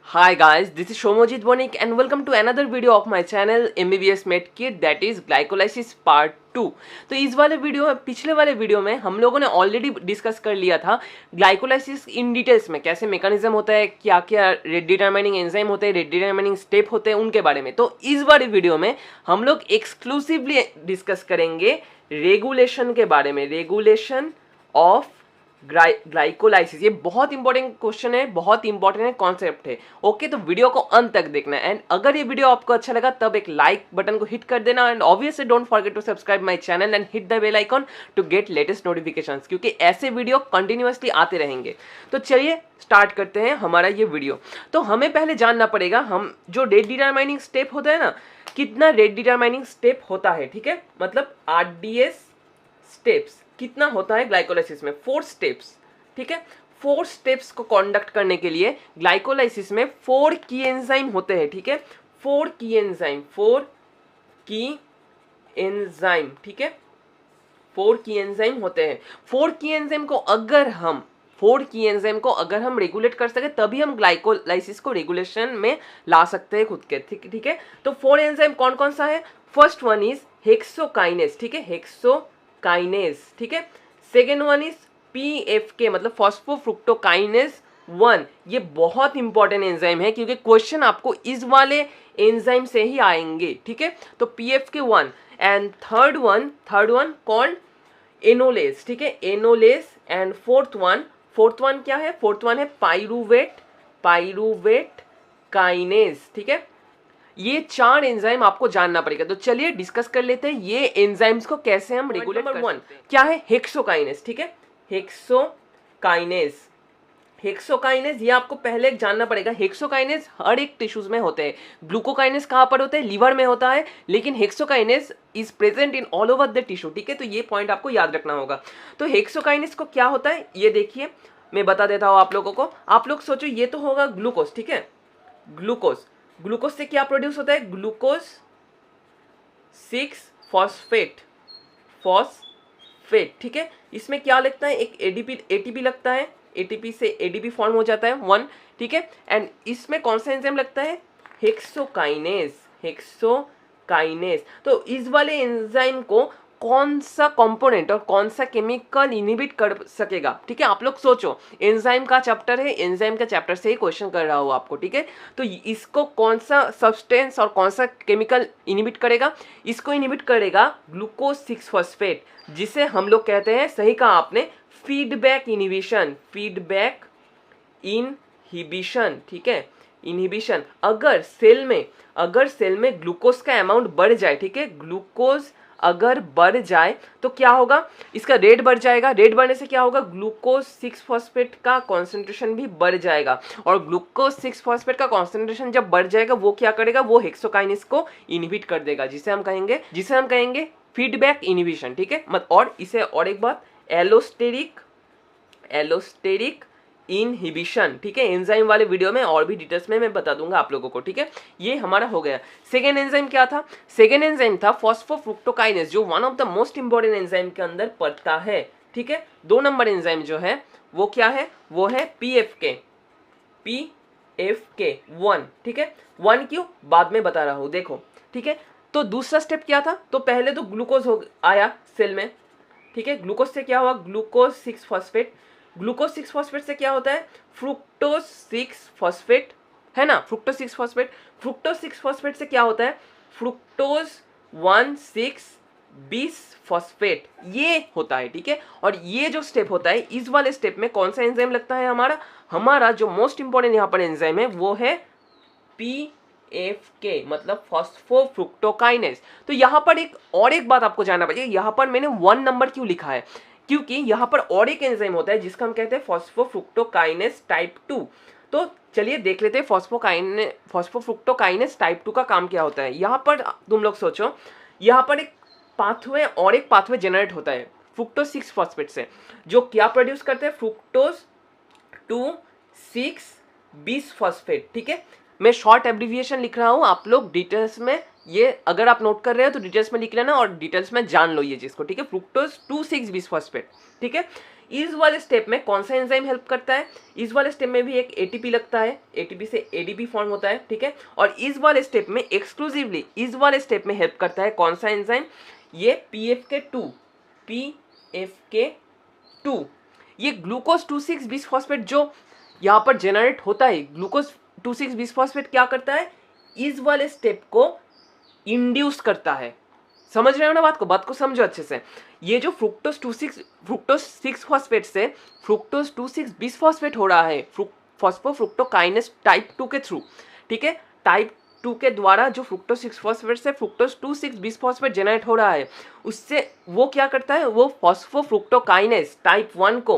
Hi guys, this is Shomojit Bonik and welcome to another video of my channel MBBS Medkit that is Glycolysis Part 2। तो इस वाले video में पिछले वाले video में हम लोगों ने ऑलरेडी डिस्कस कर लिया था ग्लाइकोलाइसिस इन डिटेल्स में, कैसे मैकेनिज्म होता है, क्या क्या रेट डिटरमाइनिंग एंजाइम होते हैं, रेट डिटरमाइनिंग स्टेप होते हैं, उनके बारे में। तो इस वाले वीडियो में हम लोग एक्सक्लूसिवली डिस्कस करेंगे रेगुलेशन के बारे में, रेगुलेशन ऑफ ग्लाइकोलाइसिस। ये बहुत इंपॉर्टेंट क्वेश्चन है, बहुत इंपॉर्टेंट है, कॉन्सेप्ट है। ओके, तो वीडियो को अंत तक देखना है एंड अगर ये वीडियो आपको अच्छा लगा तब एक लाइक बटन को हिट कर देना and obviously don't forget to subscribe my channel and hit the bell icon to get latest notifications, क्योंकि ऐसे वीडियो कंटिन्यूअसली आते रहेंगे। तो चलिए स्टार्ट करते हैं हमारा ये वीडियो। तो हमें पहले जानना पड़ेगा हम जो रेट डिटरमाइनिंग स्टेप होता है ना, कितना रेट डिटरमाइनिंग स्टेप होता है। ठीक है, मतलब RDS स्टेप्स कितना होता है ग्लाइकोलाइसिस में, 4 स्टेप्स। ठीक है, 4 स्टेप्स को कंडक्ट करने के लिए ग्लाइकोलाइसिस में 4 की एंजाइम होते हैं। ठीक है, 4 की एंजाइम, 4 की एंजाइम। ठीक है, 4 की एंजाइम होते हैं। 4 की एंजाइम को अगर हम रेगुलेट कर सके तभी हम ग्लाइकोलाइसिस को रेगुलेशन में ला सकते हैं खुद के। ठीक है, तो 4 एंजाइम कौन कौन सा है? First one is hexokinase. ठीक है, हेक्सोकाइनेज। ठीक है, सेकेंड वन इज PFK मतलब फॉस्फोफ्रुक्टोकाइनेज 1। ये बहुत इंपॉर्टेंट एंजाइम है क्योंकि क्वेश्चन आपको इस वाले एंजाइम से ही आएंगे। ठीक है, तो PFK 1 and third one called enolase. ठीक है, एनोलेज एंड फोर्थ वन क्या है? फोर्थ वन है पाइरूवेट काइनेज। ठीक है, ये 4 एंजाइम आपको जानना पड़ेगा। तो चलिए डिस्कस कर लेते हैं ये एंजाइम्स को कैसे हम रेगुलेट कर सकते हैं। क्या है? हेक्सोकाइनेज। ठीक है, हेक्सोकाइनेज ये आपको पहले जानना पड़ेगा। हेक्सोकाइनेज हर एक टिश्यूज में होते हैं। ग्लूकोकाइनेज कहाँ पर होते हैं? लीवर में होता है, लेकिन hexokinase is present in all over the tissue. ठीक है, तो ये पॉइंट आपको याद रखना होगा। तो हेक्सोकाइनेज को क्या होता है ये देखिए, मैं बता देता हूँ आप लोगों को। आप लोग सोचो ये तो होगा ग्लूकोज। ठीक है, ग्लूकोज से क्या प्रोड्यूस होता है? Glucose 6 phosphate. ठीक है, इसमें क्या लगता है? एक एटीपी लगता है, एटीपी से एडीपी फॉर्म हो जाता है 1। ठीक है, एंड इसमें कौन सा एंजाइम लगता है? हेक्सोकाइनेज। तो इस वाले एंजाइम को कौन सा कंपोनेंट और कौन सा केमिकल इनहिबिट कर सकेगा? ठीक है, आप लोग सोचो, एंजाइम का चैप्टर है, एंजाइम का चैप्टर से ही क्वेश्चन कर रहा हूँ आपको। ठीक है, तो इसको कौन सा सब्सटेंस और कौन सा केमिकल इनहिबिट करेगा? इसको इनहिबिट करेगा ग्लूकोज 6 फॉस्फेट, जिसे हम लोग कहते हैं, सही कहा आपने, फीडबैक इनहिबिशन। ठीक है, इनहिबिशन। अगर सेल में ग्लूकोज का अमाउंट बढ़ जाए, ठीक है, ग्लूकोज अगर बढ़ जाए तो क्या होगा? इसका रेट बढ़ जाएगा। रेट बढ़ने से क्या होगा? ग्लूकोज 6 फॉस्फेट का कॉन्सेंट्रेशन भी बढ़ जाएगा, और ग्लूकोज 6 फॉस्फेट का कॉन्सेंट्रेशन जब बढ़ जाएगा वो क्या करेगा? वो हेक्सोकाइनेज को इनहिबिट कर देगा, जिसे हम कहेंगे फीडबैक इनहिबिशन। ठीक है, और इसे और एक बात, एलोस्टेरिक इनहिबिशन। ठीक है, एंजाइम वाले वीडियो में और भी डिटेल्स में मैं बता दूंगा आप लोगों को। ठीक है, ये हमारा हो गया। सेकेंड एंजाइम क्या था? सेकेंड एंजाइम था फॉस्फोफ्रुक्टोकाइनेज, जो one of the most important enzyme के अंदर पड़ता है। ठीक है, 2 नंबर एंजाइम जो है वो क्या है? वो है PFK 1। ठीक है, 1 क्यों बाद में बता रहा हूं, देखो। ठीक है, तो दूसरा स्टेप क्या था? तो पहले तो ग्लूकोज आया सेल में। ठीक है, ग्लूकोज से क्या हुआ? ग्लूकोज 6 फॉस्फेट से क्या होता है? फ्रुक्टोज 6 फॉस्फेट, है ना, फ्रुक्टोज 6 फॉस्फेट से क्या होता है? फ्रुक्टोज 1,6-20 फॉस्फेट, ये होता है। ठीक है, और ये जो स्टेप होता है, इस वाले स्टेप में कौन सा एंजाइम लगता है? हमारा जो मोस्ट इंपॉर्टेंट यहाँ पर एंजाइम है वो है PFK मतलब फॉस्फोफ्रुक्टोकाइनेज। तो यहाँ पर एक बात आपको जानना पड़ेगा, यहाँ पर मैंने 1 नंबर क्यों लिखा है? क्योंकि यहाँ पर और एक एंजाइम होता है जिसका हम कहते हैं फॉस्फोफ्रुक्टोकाइनेज टाइप 2। तो चलिए देख लेते हैं फॉस्फोफ्रुक्टोकाइनेज टाइप 2 का काम क्या होता है। यहाँ पर तुम लोग सोचो, यहाँ पर एक पाथवे जनरेट होता है फ्रुक्टोज 6 फॉस्फेट से, जो क्या प्रोड्यूस करते हैं? Fructose 2,6-20 phosphate. ठीक है, मैं शॉर्ट एब्रिविएशन लिख रहा हूँ, आप लोग डिटेल्स में ये अगर आप नोट कर रहे हो तो डिटेल्स में लिख लेना और डिटेल्स में जान लो ये चीज़ को। ठीक है, फ्रुक्टोज 2,6-20 फॉस्फेट। ठीक है, इस वाले स्टेप में कौन सा एंजाइम हेल्प करता है? इस वाले स्टेप में भी एक एटीपी लगता है, एटीपी से एडीपी फॉर्म होता है, ठीक है। और इस वाले स्टेप में एक्सक्लूसिवली इस वाले स्टेप में हेल्प करता है कौन सा एंजाइम? ये PFK2, PFK2। ये ग्लूकोज 2,6 बिसफॉस्फेट जो यहाँ पर जेनरेट होता है, ग्लूकोज 2,6 बिसफॉस्फेट क्या करता है? इस वाले स्टेप को इंड्यूस करता है। समझ रहे हो ना बात को समझो अच्छे से। ये जो फ्रुक्टोज 6 फॉस्फेट से फ्रुक्टोज 2,6 बिसफॉस्फेट हो रहा है फॉस्फोफ्रुक्टोकाइनेस टाइप 2 के थ्रू, ठीक है। टाइप 2 के द्वारा जो फ्रुक्टोज 6 फॉस्फेट से फ्रुक्टोज 2,6 बिसफॉस्फेट जनरेट हो रहा है, उससे वो क्या करता है? वो फॉस्फोफ्रुक्टोकाइनेस टाइप 1 को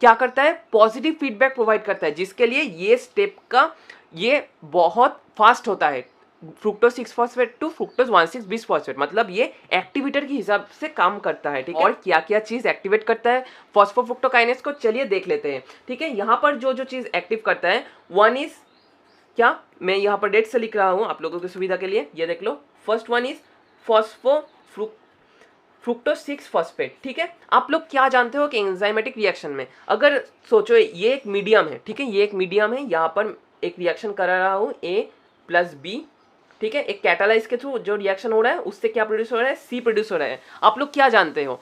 क्या करता है? पॉजिटिव फीडबैक प्रोवाइड करता है, जिसके लिए ये स्टेप का ये बहुत फास्ट होता है, fructose 6 phosphate to fructose 1,6 bisphosphate. मतलब ये एक्टिवेटर के हिसाब से काम करता है, ठीक है। और क्या क्या चीज एक्टिवेट करता है फॉस्फोफ्रुक्टोकाइनेस को, चलिए देख लेते हैं, ठीक है। यहाँ पर जो जो चीज एक्टिव करता है, वन इज क्या, मैं यहाँ पर डेट से लिख रहा हूँ आप लोगों की सुविधा के लिए, ये देख लो। First one is fructose 6 phosphate, ठीक है। आप लोग क्या जानते हो कि एंजाइमेटिक रिएक्शन में अगर सोचो ये एक मीडियम है, ठीक है, ये एक मीडियम है, यहाँ पर एक रिएक्शन करा रहा हूँ A+B, ठीक है। एक कैटालाइज के थ्रू जो रिएक्शन हो रहा है उससे क्या प्रोड्यूस हो रहा है? C प्रोड्यूस हो रहा है। आप लोग क्या जानते हो?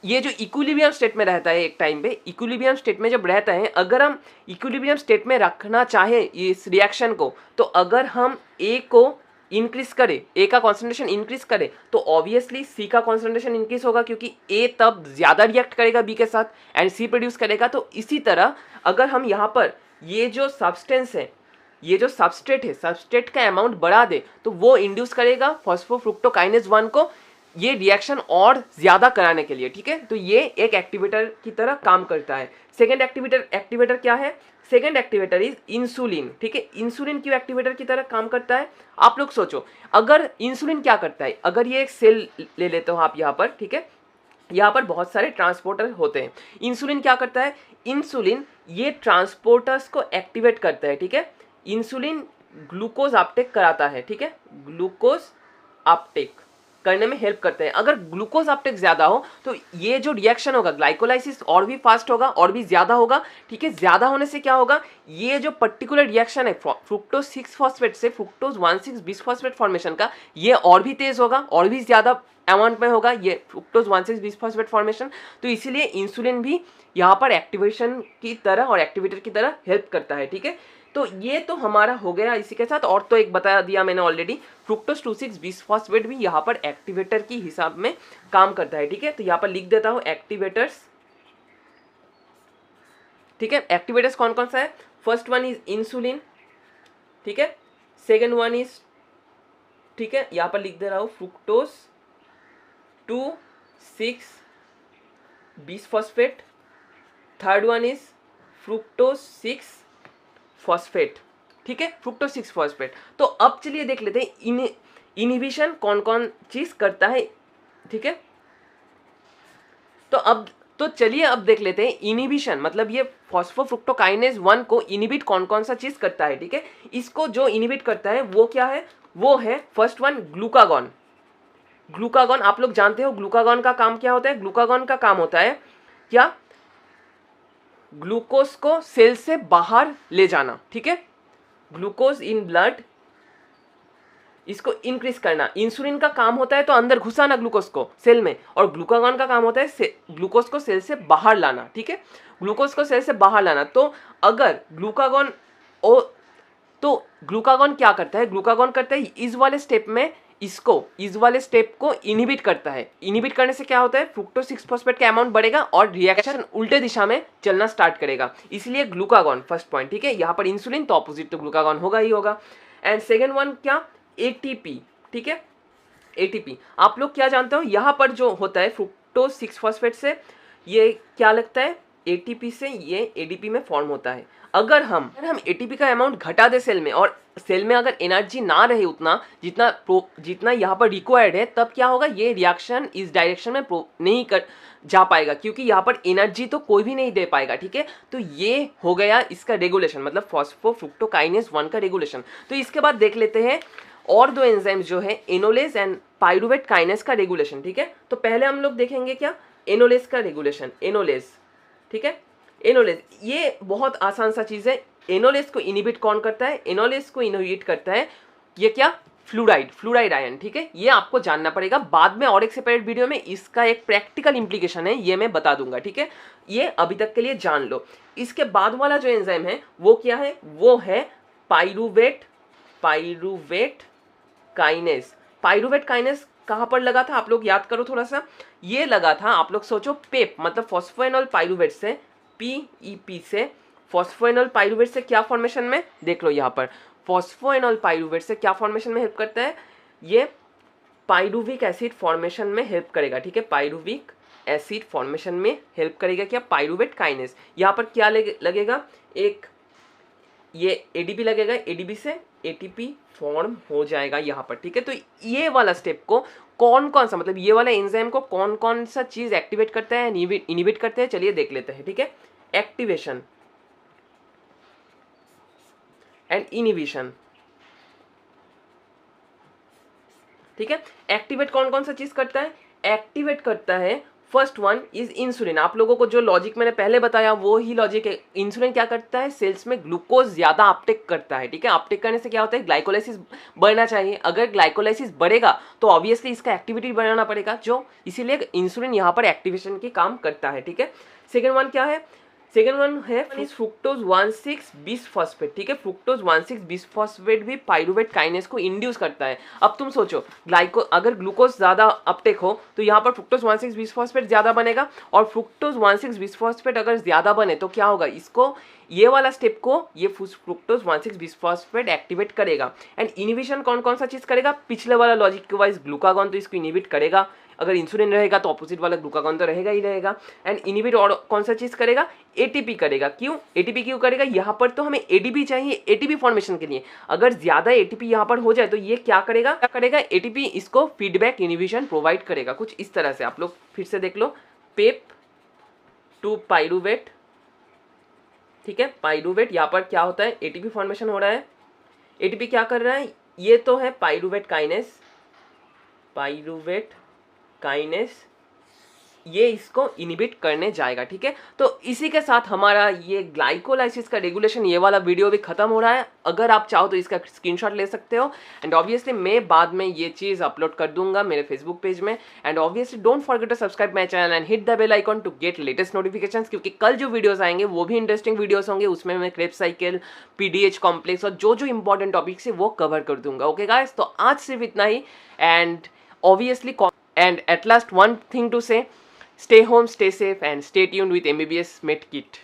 ये जो इक्विलिब्रियम स्टेट में रहता है एक टाइम पे, इक्विलिब्रियम स्टेट में जब रहता है, अगर हम इक्विलिब्रियम स्टेट में रखना चाहे इस रिएक्शन को, तो अगर हम A को इंक्रीज करें, A का कॉन्सेंट्रेशन इंक्रीज करें, तो ऑब्वियसली C का कॉन्सेंट्रेशन इंक्रीज होगा, क्योंकि A तब ज्यादा रिएक्ट करेगा B के साथ एंड C प्रोड्यूस करेगा। तो इसी तरह अगर हम यहाँ पर ये जो सब्सटेंस है, ये जो सबस्ट्रेट है, सबस्ट्रेट का अमाउंट बढ़ा दे, तो वो इंड्यूस करेगा फॉस्फोफ्रुक्टोकाइनेस 1 को ये रिएक्शन और ज्यादा कराने के लिए, ठीक है। तो ये एक एक्टिवेटर की तरह काम करता है। सेकेंड एक्टिवेटर क्या है? सेकेंड एक्टिवेटर इज इंसुलिन, ठीक है। इंसुलिन क्यों एक्टिवेटर की तरह काम करता है? आप लोग सोचो, अगर इंसुलिन क्या करता है, अगर ये एक सेल ले लेते हो आप यहाँ पर, ठीक है, यहाँ पर बहुत सारे ट्रांसपोर्टर होते हैं। इंसुलिन क्या करता है? इंसुलिन ये ट्रांसपोर्टर्स को एक्टिवेट करता है, ठीक है। इंसुलिन ग्लूकोज अपटेक कराता है, ठीक है, ग्लूकोज अपटेक करने में हेल्प करते हैं। अगर ग्लूकोज अपटेक ज्यादा हो तो ये जो रिएक्शन होगा ग्लाइकोलाइसिस और भी फास्ट होगा और भी ज्यादा होगा, ठीक है। ज्यादा होने से क्या होगा? ये जो पर्टिकुलर रिएक्शन है फ्रुक्टोज 6 फॉस्फेट से फ्रुक्टोज 1,6 बिसफॉस्फेट फॉर्मेशन का, ये और भी तेज होगा और भी ज्यादा अमाउंट में होगा ये फ्रुक्टोज 1,6 बिसफॉस्फेट फॉर्मेशन। तो इसीलिए इंसुलिन भी यहाँ पर एक्टिवेशन की तरह और एक्टिवेटर की तरह हेल्प करता है, ठीक है। तो ये तो हमारा हो गया इसी के साथ। और तो एक बता दिया मैंने ऑलरेडी, फ्रुक्टोज 2,6 बिसफॉस्फेट भी यहाँ पर एक्टिवेटर की हिसाब में काम करता है, ठीक है। तो यहाँ पर लिख देता हूँ एक्टिवेटर्स, ठीक है। एक्टिवेटर्स कौन कौन सा है? फर्स्ट वन इज इंसुलिन, ठीक है। सेकेंड वन इज, ठीक है, यहाँ पर लिख दे रहा हूँ fructose 2,6 bisphosphate. Third one is fructose 6 phosphate, ठीक है, फ्रुक्टोज 6 फॉस्फेट। तो अब चलिए देख लेते हैं इनहिबिशन कौन कौन चीज करता है, ठीक है। तो चलिए अब देख लेते हैं इनहिबिशन, मतलब ये फॉस्फोफ्रुक्टोकाइनेज 1 को इनहिबिट कौन कौन सा चीज करता है, ठीक है। इसको जो इनहिबिट करता है वो क्या है? वो है फर्स्ट वन ग्लूकागॉन। ग्लूकागॉन आप लोग जानते हो ग्लूकागॉन का काम क्या होता है? ग्लूकागॉन का काम होता है क्या? ग्लूकोज को सेल से बाहर ले जाना, ठीक है। ग्लूकोज इन ब्लड, इसको इंक्रीज करना। इंसुलिन का काम होता है तो अंदर घुसाना ग्लूकोज को सेल में, और ग्लूकागॉन का काम होता है ग्लूकोज को सेल से बाहर लाना, ठीक है, ग्लूकोज को सेल से बाहर लाना। तो अगर ग्लूकागॉन ग्लूकागॉन क्या करता है? ग्लूकागॉन करता है इस वाले स्टेप में, इस वाले स्टेप को इनहिबिट करता है। इनहिबिट करने से क्या होता है? फ्रुक्टोज 6 फॉस्फेट का अमाउंट बढ़ेगा और रिएक्शन उल्टे दिशा में चलना स्टार्ट करेगा, इसलिए ग्लूकागॉन फर्स्ट पॉइंट, ठीक है। यहाँ पर इंसुलिन तो ऑपोजिट तो ग्लूकागॉन होगा ही होगा। एंड सेकेंड वन क्या? एटीपी, ठीक है, एटीपी। आप लोग क्या जानते हो? यहाँ पर जो होता है फ्रुक्टोज 6 फॉस्फेट से ये क्या लगता है? एटीपी से ये एडीपी में फॉर्म होता है। अगर हम एटीपी का अमाउंट घटा दे सेल में, और सेल में अगर एनर्जी ना रहे उतना जितना यहाँ पर रिक्वायर्ड है, तब क्या होगा? ये रिएक्शन इस डायरेक्शन में नहीं कर जा पाएगा, क्योंकि यहाँ पर एनर्जी तो कोई भी नहीं दे पाएगा, ठीक है। तो ये हो गया इसका रेगुलेशन, मतलब फॉस्फोफ्रुक्टोकाइनेज 1 का रेगुलेशन। तो इसके बाद देख लेते हैं और दो एंजाइम्स जो है एनोलेज एंड पाइरुवेट काइनेज का रेगुलेशन, ठीक है। तो पहले हम लोग देखेंगे क्या? एनोलेज का रेगुलेशन। एनोलेज ठीक है। एनोलेज, ये बहुत आसान सा चीज है। एनोलेज को इनिबिट कौन करता है? एनोलेज को इनिबिट करता है ये क्या? फ्लूराइड आयन, ठीक है। ये आपको जानना पड़ेगा, बाद में और एक सेपरेट वीडियो में इसका एक प्रैक्टिकल इंप्लीकेशन है, ये मैं बता दूंगा, ठीक है। ये अभी तक के लिए जान लो। इसके बाद वाला जो एंजाइम है वो क्या है? वो है पाइरूवेट काइनेस। पाइरूवेट काइनेस कहां पर लगा था? आप लोग याद करो थोड़ा सा। ये लगा था, आप लोग सोचो, पेप मतलब फॉस्फोएनोल पाइरूवेट से, PEP से, फॉस्फोएनोल पाइरूवेट से क्या फॉर्मेशन में? देख लो यहाँ पर, फॉस्फोएनोल पाइरूवेट से क्या फॉर्मेशन में हेल्प करता है? ये पाइरूविक एसिड फॉर्मेशन में हेल्प करेगा, ठीक है। पाइरूविक एसिड फॉर्मेशन में हेल्प करेगा क्या? Pyruvate kinase. यहाँ पर क्या लगेगा? एक ये ADP लगेगा, ADP से ATP फॉर्म हो जाएगा यहाँ पर, ठीक है। तो ये वाला स्टेप को कौन कौन सा, मतलब ये वाला एंजाइम को कौन कौन सा चीज एक्टिवेट करता है, इनिबिट करते हैं, चलिए देख लेते हैं, ठीक है। एक्टिवेशन एंड इनिबिशन, ठीक है। एक्टिवेट कौन कौन सा चीज करता है? एक्टिवेट करता है, फर्स्ट वन इज इंसुलिन। आप लोगों को जो लॉजिक मैंने पहले बताया वो ही लॉजिक है। इंसुलिन क्या करता है? सेल्स में ग्लूकोज ज्यादा अपटेक करता है, ठीक है। अपटेक करने से क्या होता है? ग्लाइकोलाइसिस बढ़ना चाहिए। अगर ग्लाइकोलाइसिस बढ़ेगा तो ऑब्वियसली इसका एक्टिविटी बढ़ाना पड़ेगा, जो इसीलिए इंसुलिन यहाँ पर एक्टिवेशन के काम करता है, ठीक है। सेकेंड वन क्या है? सेकेंड वन है फ्रुक्टोज 1,6 बिसफॉस्फेट, ठीक है। फ्रुक्टोज 1,6 बिसफॉस्फेट भी पाइरूवेट काइनेस को इंड्यूस करता है। अब तुम सोचो, अगर ग्लूकोज ज्यादा अपटेक हो तो यहाँ पर फ्रुक्टोज 1,6 बिसफॉस्फेट ज्यादा बनेगा, और फ्रुक्टोज 1,6 बिसफॉस्फेट अगर ज्यादा बने तो क्या होगा? इसको, ये वाला स्टेप को ये फ्रुक्टोज 1,6 बिसफॉस्फेट एक्टिवेट करेगा। एंड इनिबिशन कौन कौन सा चीज करेगा? पिछले वाला लॉजिक के वाइज ग्लूकागॉन तो इसको इनिबिट करेगा, अगर इंसुलिन रहेगा तो ऑपोजिट वाला ग्लूकागॉन तो रहेगा ही रहेगा। एंड इनिबिट और कौन सा चीज करेगा? ATP करेगा। क्यों ATP क्यों करेगा? यहाँ पर तो हमें ADP चाहिए ATP फॉर्मेशन के लिए। अगर ज्यादा ATP यहाँ पर हो जाए तो ये क्या करेगा? ATP इसको फीडबैक इनिबिशन प्रोवाइड करेगा, कुछ इस तरह से। आप लोग फिर से देख लो, पेप टू पाइरूवेट, ठीक है। पाइरूवेट यहाँ पर क्या होता है? ATP फॉर्मेशन हो रहा है। ATP क्या कर रहा है? ये तो है पाइरूवेट काइनेस, ये इसको इनिबिट करने जाएगा, ठीक है। तो इसी के साथ हमारा ये ग्लाइकोलाइसिस का रेगुलेशन ये वाला वीडियो भी खत्म हो रहा है। अगर आप चाहो तो इसका स्क्रीनशॉट ले सकते हो। एंड ऑब्वियसली मैं बाद में ये चीज अपलोड कर दूंगा मेरे फेसबुक पेज में। And obviously don't forget to subscribe my channel and hit the bell icon to get latest notifications, क्योंकि कल जो वीडियोस आएंगे वो भी इंटरेस्टिंग वीडियोस होंगे। उसमें मैं क्रेब्स साइकिल, PDH कॉम्प्लेक्स और जो जो इंपॉर्टेंट टॉपिक्स है वो कवर कर दूंगा। ओके गाइस, तो आज सिर्फ इतना ही। And obviously and at last one thing to say, stay home, stay safe and stay tuned with MBBS Med Kit.